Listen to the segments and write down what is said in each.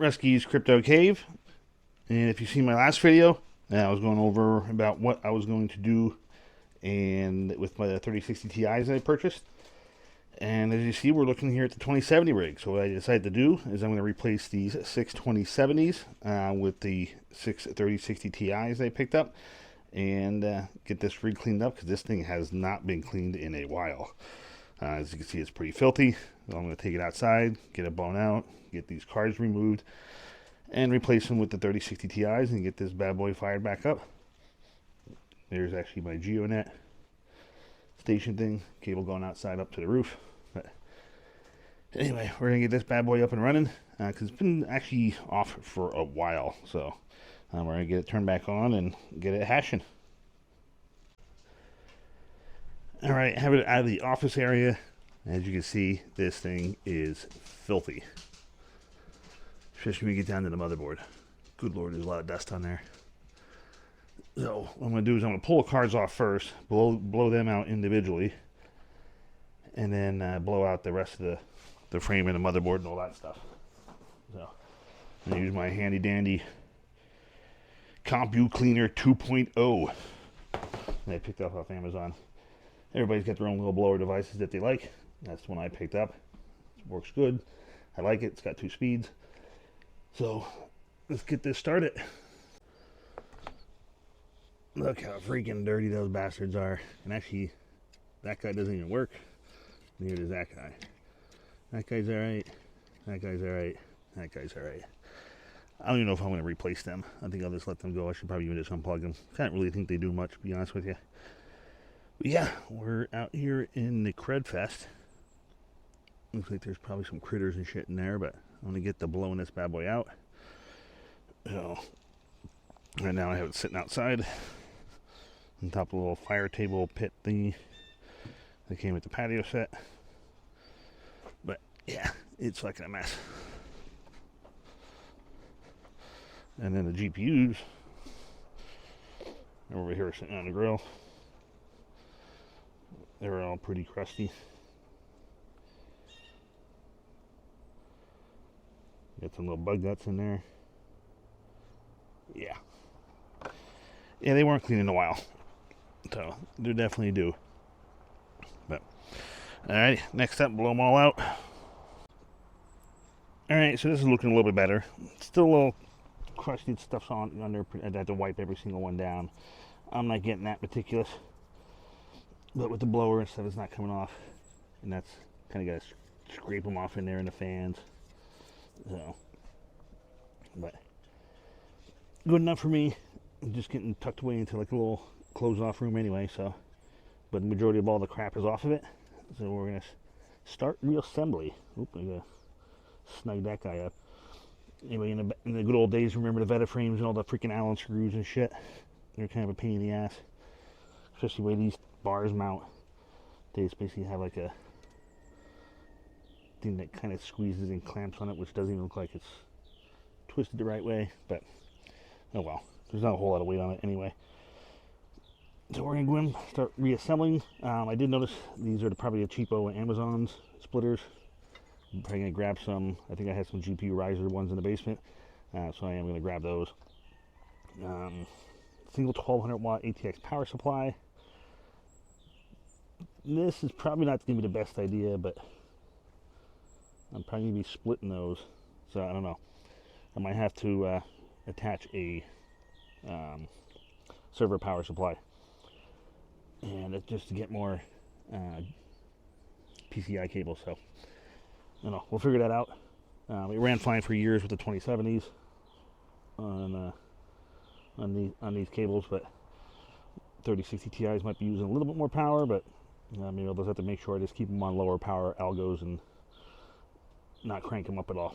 Rescues Crypto Cave, and if you see my last video, I was going over about what I was going to do and with my 3060 Ti's that I purchased. And as you see, we're looking here at the 2070 rig. So what I decided to do is I'm going to replace these 6 2070s with the 6 3060 Ti's I picked up, and get this rig cleaned up because this thing has not been cleaned in a while. As you can see, it's pretty filthy. So I'm going to take it outside, get it blown out, get these cards removed, and replace them with the 3060 Ti's and get this bad boy fired back up. There's actually my GeoNet station thing, cable going outside up to the roof. But anyway, we're going to get this bad boy up and running because it's been actually off for a while. So we're going to get it turned back on and get it hashing. Alright, I have it out of the office area. As you can see, this thing is filthy. Especially when you get down to the motherboard. Good lord, there's a lot of dust on there. So what I'm going to do is I'm going to pull the cards off first, blow them out individually, and then blow out the rest of the frame and the motherboard and all that stuff. So I'm going to use my handy dandy Compu Cleaner 2.0 that I picked up off Amazon. Everybody's got their own little blower devices that they like. That's the one I picked up. It works good. I like it. It's got 2 speeds. So let's get this started. Look how freaking dirty those bastards are. And actually, that guy doesn't even work. Neither does that guy. That guy's alright. That guy's alright. That guy's alright. I don't even know if I'm going to replace them. I think I'll just let them go. I should probably even just unplug them. Can't really think they do much, to be honest with you. But yeah, we're out here in the Kr00tman. Looks like there's probably some critters and shit in there, but I'm going to get the blowing this bad boy out. So, right now I have it sitting outside on top of a little fire table pit thingy that came with the patio set. But yeah, it's fucking a mess. And then the GPUs are over here sitting on the grill. They're all pretty crusty. Got some little bug guts in there. Yeah. Yeah, they weren't cleaned in a while. So, they're definitely due. But, alright, next up, blow them all out. Alright, so this is looking a little bit better. Still a little crusty stuff's on there. I have to wipe every single one down. I'm not getting that meticulous. But with the blower and stuff, it's not coming off. And that's kind of got to scrape them off in there in the fans. So, but good enough for me. I'm just getting tucked away into like a little closed off room anyway. So, but the majority of all the crap is off of it. So we're going to start reassembly. Oop, I gotta snug that guy up. Anyway, in the good old days, remember the Veta frames and all the freaking Allen screws and shit? They're kind of a pain in the ass. Especially the way these bars mount. They just basically have like a thing that kind of squeezes and clamps on it, which doesn't even look like it's twisted the right way, but oh well, there's not a whole lot of weight on it anyway. So we're going to go in and start reassembling. I did notice these are probably the cheapo Amazon's splitters. I'm probably going to grab some. I think I had some GPU riser ones in the basement, so I am going to grab those. Single 1200 watt ATX power supply. This is probably not going to be the best idea, but I'm probably going to be splitting those, so I don't know. I might have to attach a server power supply, and it's just to get more PCI cables. So I don't know. We'll figure that out. It ran fine for years with the 2070s on these cables, but 3060 Ti's might be using a little bit more power, but maybe I'll just have to make sure I just keep them on lower power algos and not crank them up at all.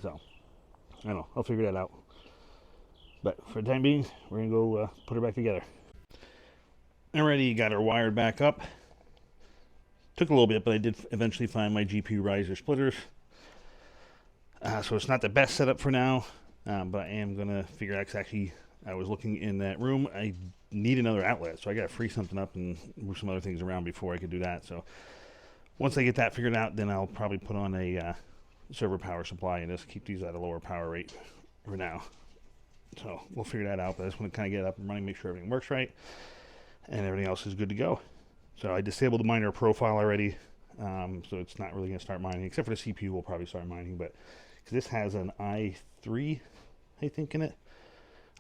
So, I don't know. I'll figure that out. But for the time being, we're going to go put her back together. Alrighty, got her wired back up. Took a little bit, but I did eventually find my GPU riser splitters. So it's not the best setup for now, but I am going to figure out, 'cause actually I was looking in that room. I need another outlet, so I got to free something up and move some other things around before I could do that. So once I get that figured out, then I'll probably put on a server power supply and just keep these at a lower power rate for now. So we'll figure that out, but I just want to kind of get it up and running, make sure everything works right, and everything else is good to go. So I disabled the miner profile already, so it's not really going to start mining, except for the CPU will probably start mining, but because this has an i3, I think, in it.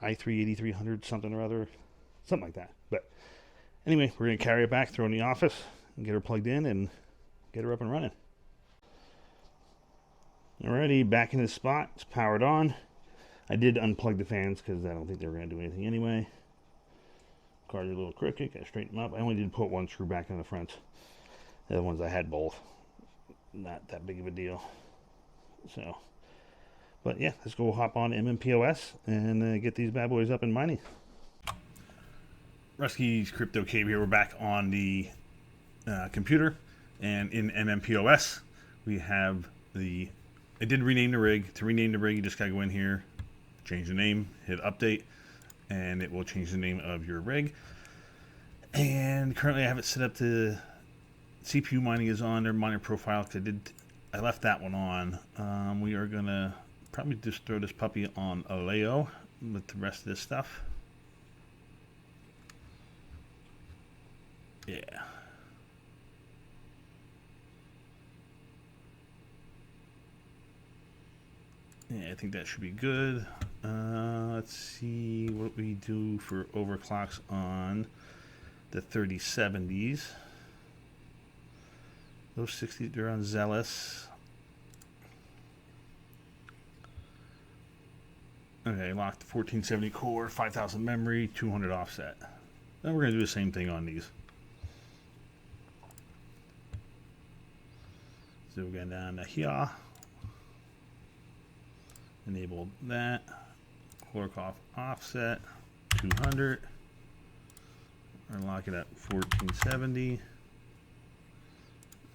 i3 8300 something or other, something like that. But anyway, we're going to carry it back, throw it in the office, and get her plugged in and get her up and running. Alrighty, back in the spot. It's powered on. I did unplug the fans because I don't think they were going to do anything anyway. Car's a little crooked. Got to straighten them up. I only did put one screw back in the front. The other ones I had both. Not that big of a deal. So, but yeah, let's go hop on MMPOS and get these bad boys up and mining. Rusky's Crypto Cave here. We're back on the computer, and in MMPOS we have the. I did rename the rig. To rename the rig, you just gotta go in here, change the name, hit update, and it will change the name of your rig. And currently I have it set up to CPU mining is on their miner profile. I left that one on. We are gonna probably just throw this puppy on Aleo with the rest of this stuff. Yeah. Yeah, I think that should be good. Let's see what we do for overclocks on the 3070s. Those 60, they're on Zealous. Okay, locked 1470 core, 5000 memory, 200 offset. Then we're going to do the same thing on these. So we're going down to here. Enable that. Clock off offset 200. Unlock it at 1470.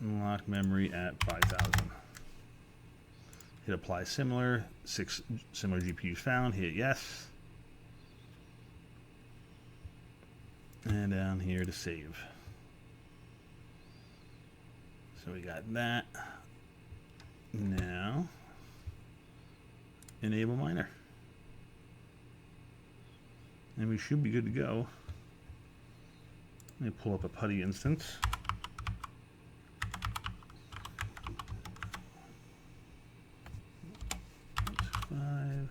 Unlock memory at 5000. Hit apply similar. 6 similar GPUs found. Hit yes. And down here to save. So we got that. Now enable miner, and we should be good to go. Let me pull up a putty instance. Five.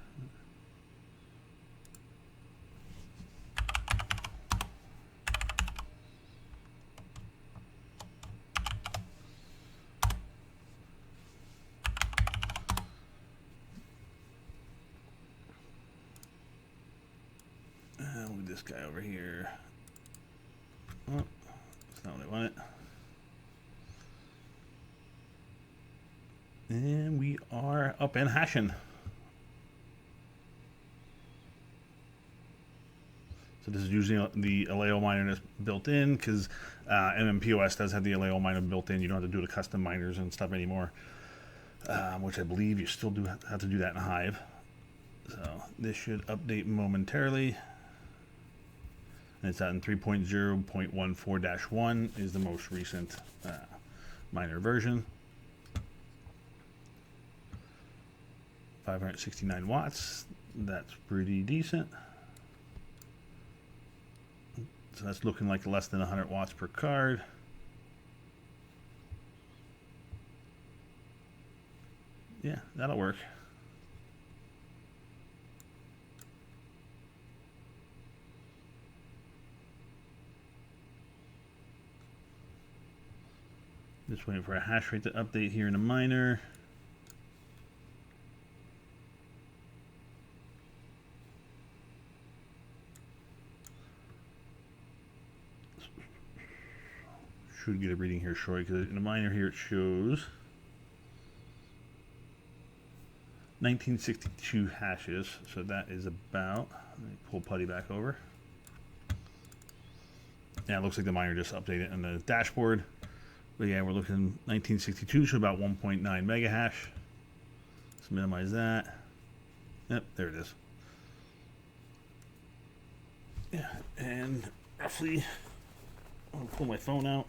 Move this guy over here. Oh, that's not what I wanted. And we are up and hashing. So this is using the Aleo miner that's built in, because MMPOS does have the Aleo miner built in. You don't have to do the custom miners and stuff anymore, which I believe you still do have to do that in Hive. So this should update momentarily. And it's out in 3.0.14-1 is the most recent miner version. 569 watts. That's pretty decent. So that's looking like less than 100 watts per card. Yeah, that'll work. Just waiting for a hash rate to update here in the miner. Should get a reading here shortly, because in the miner here it shows 1962 hashes. So that is about, let me pull putty back over. Yeah, it looks like the miner just updated on the dashboard. But yeah, we're looking 1962, so about 1.9 mega hash. Let's minimize that. Yep, there it is. Yeah, and roughly, I'll pull my phone out.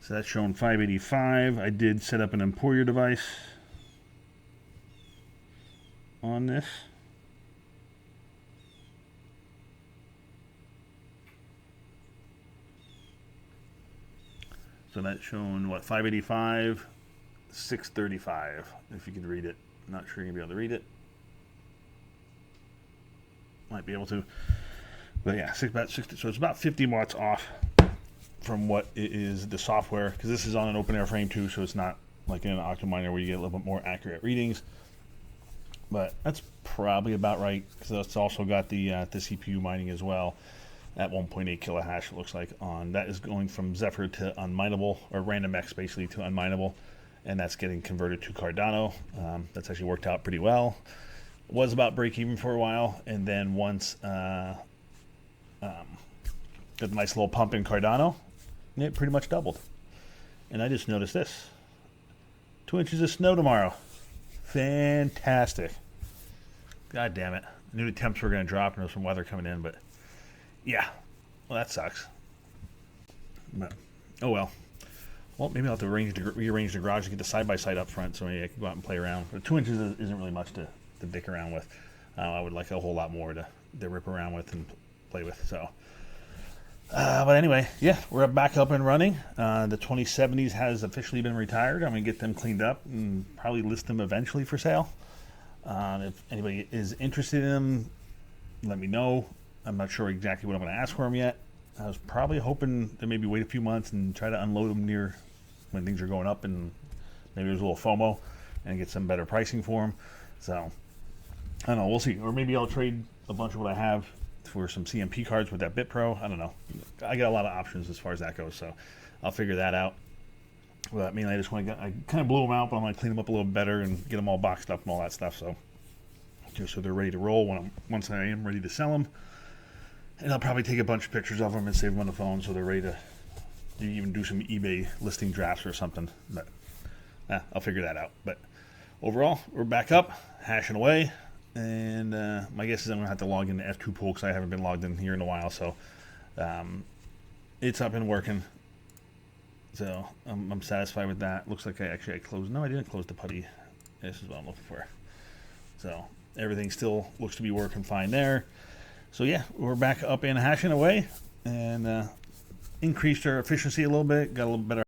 So that's showing 585. I did set up an Emporia device. on this. So that's showing what, 585, 635. If you could read it, not sure you're gonna be able to read it. Might be able to, but yeah, about 60. So it's about 50 watts off from what it is the software, because this is on an open air frame too, so it's not like in an OctoMiner where you get a little bit more accurate readings. But that's probably about right, because it's also got the CPU mining as well at 1.8 kilohash. It looks like on that is going from Zephyr to unminable, or RandomX basically to unminable, and that's getting converted to Cardano. That's actually worked out pretty well. Was about break even for a while, and then once got a nice little pump in Cardano, it pretty much doubled. And I just noticed this: 2 inches of snow tomorrow. Fantastic. God damn it. I knew the temps were going to drop and there was some weather coming in, but yeah. Well, that sucks. But, oh well. Well, maybe I'll have to rearrange the garage to get the side-by-side up front so maybe I can go out and play around. But 2 inches isn't really much to dick around with. I would like a whole lot more to rip around with and play with. So, but anyway, yeah, we're back up and running. The 2070s has officially been retired. I'm going to get them cleaned up and probably list them eventually for sale. If anybody is interested in them, let me know. I'm not sure exactly what I'm going to ask for them yet. I was probably hoping to maybe wait a few months and try to unload them near when things are going up, and maybe there's a little FOMO and get some better pricing for them. So, I don't know. We'll see. Or maybe I'll trade a bunch of what I have for some CMP cards with that BitPro. I don't know. I got a lot of options as far as that goes, so I'll figure that out. But mainly I just want to I kind of blew them out, but I'm going to clean them up a little better and get them all boxed up and all that stuff. So just so they're ready to roll once I am ready to sell them. And I'll probably take a bunch of pictures of them and save them on the phone so they're ready to even do some eBay listing drafts or something. But I'll figure that out. But overall, we're back up, hashing away. And my guess is I'm going to have to log into F2 Pool because I haven't been logged in here in a while. So it's up and working. So I'm satisfied with that. Looks like I closed. No, I didn't close the putty. This is what I'm looking for. So everything still looks to be working fine there. So yeah, we're back up and hashing away, and increased our efficiency a little bit. Got a little better